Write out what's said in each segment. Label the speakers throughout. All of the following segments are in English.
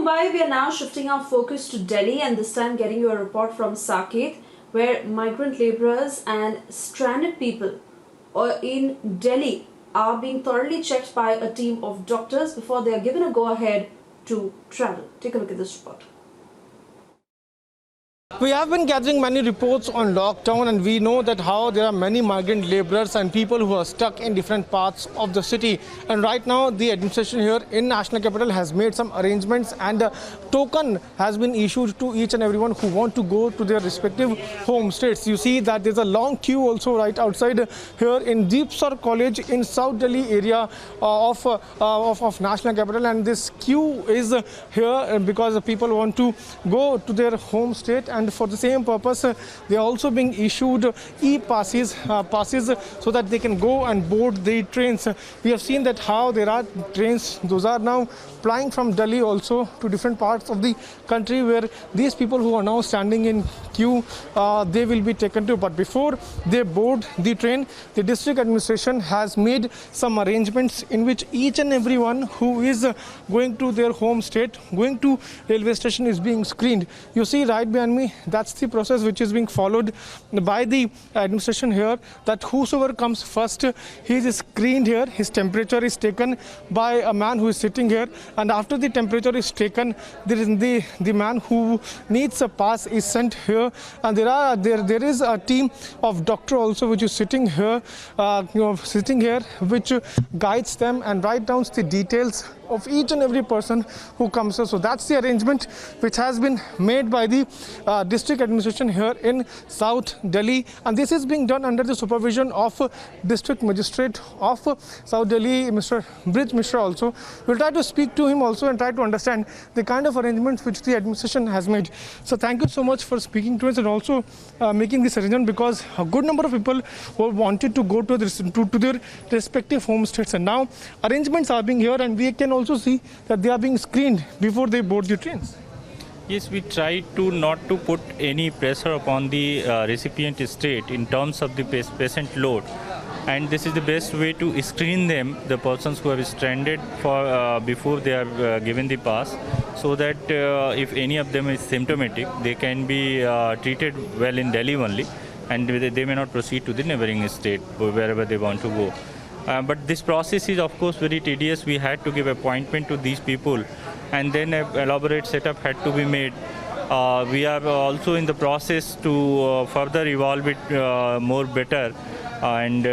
Speaker 1: Mumbai, we are now shifting our focus to Delhi and this time getting you a report from Saket, where migrant laborers and stranded people in Delhi are being thoroughly checked by a team of doctors before they are given a go-ahead to travel. Take a look at this report.
Speaker 2: We have been gathering many reports on lockdown, and we know that how there are many migrant laborers and people who are stuck in different parts of the city. And right now the administration here in National Capital has made some arrangements, and a token has been issued to each and everyone who want to go to their respective home states. You see that there's a long queue also right outside here in Deepsar College in South Delhi area of National Capital, and this queue is here because the people want to go to their home state, and for the same purpose they are also being issued e-passes so that they can go and board the trains. We have seen that how there are trains, those are now flying from Delhi also to different parts of the country, where these people who are now standing in queue, they will be taken to. But before they board the train, the district administration has made some arrangements in which each and everyone who is going to their home state, going to railway station, is being screened. You see right behind me, that's the process which is being followed by the administration here, that whosoever comes first, he is screened here, his temperature is taken by a man who is sitting here, and after the temperature is taken, there is the man who needs a pass is sent here, and there is a team of doctor also which is sitting here, which guides them and write down the details of each and every person who comes here. So that's the arrangement which has been made by the district administration here in South Delhi, and this is being done under the supervision of district magistrate of South Delhi, Mr. Brij Mishra. Also, we'll try to speak to him also and try to understand the kind of arrangements which the administration has made. So thank you so much for speaking to us and also making this arrangement, because a good number of people who wanted to go to their respective home states, and now arrangements are being here, and we can also see that they are being screened before they board the trains.
Speaker 3: Yes, we try to not to put any pressure upon the recipient state in terms of the patient load, and this is the best way to screen them, the persons who have stranded for before they are given the pass, so that if any of them is symptomatic, they can be treated well in Delhi only, and they may not proceed to the neighboring state wherever they want to go. But this process is of course very tedious. We had to give appointment to these people, and then an elaborate setup had to be made. We are also in the process to further evolve it more better, and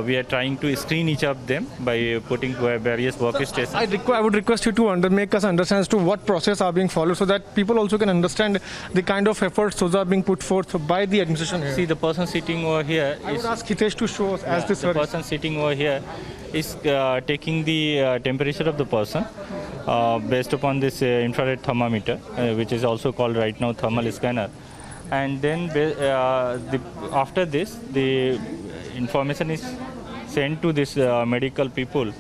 Speaker 3: we are trying to screen each of them by putting various workstations.
Speaker 2: I would request you to make us understand as to what process are being followed, so that people also can understand the kind of efforts those are being put forth by the administration here.
Speaker 3: See, the person sitting over here
Speaker 2: I would ask Hitesh to show us as this.
Speaker 3: The person sitting over here is taking the temperature of the person based upon this infrared thermometer, which is also called right now thermal scanner. And then after this, the information is sent to this medical people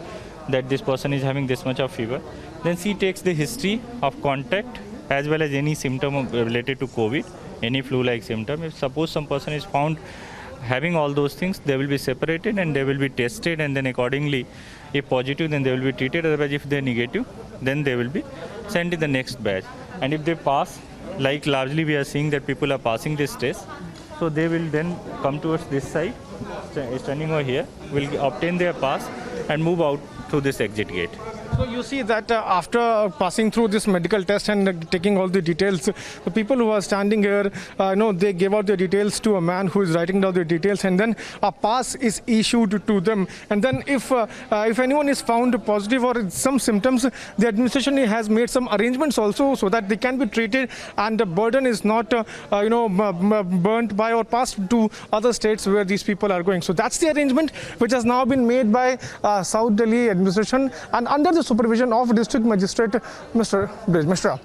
Speaker 3: that this person is having this much of fever. Then she takes the history of contact as well as any symptom related to COVID, any flu-like symptom. If suppose some person is found having all those things, they will be separated and they will be tested, and then accordingly, if positive, then they will be treated. Otherwise, if they are negative, then they will be sent to the next batch. And if they pass, like largely we are seeing that people are passing this test, so they will then come towards this side, standing over here, will obtain their pass and move out through this exit gate.
Speaker 2: So you see that after passing through this medical test and taking all the details, the people who are standing here, they gave out their details to a man who is writing down their details, and then a pass is issued to them. And then if anyone is found positive or some symptoms, the administration has made some arrangements also so that they can be treated, and the burden is not burnt by or passed to other states where these people are going. So that's the arrangement which has now been made by South Delhi administration, and under the supervision of District Magistrate Mr. Brij Mishra.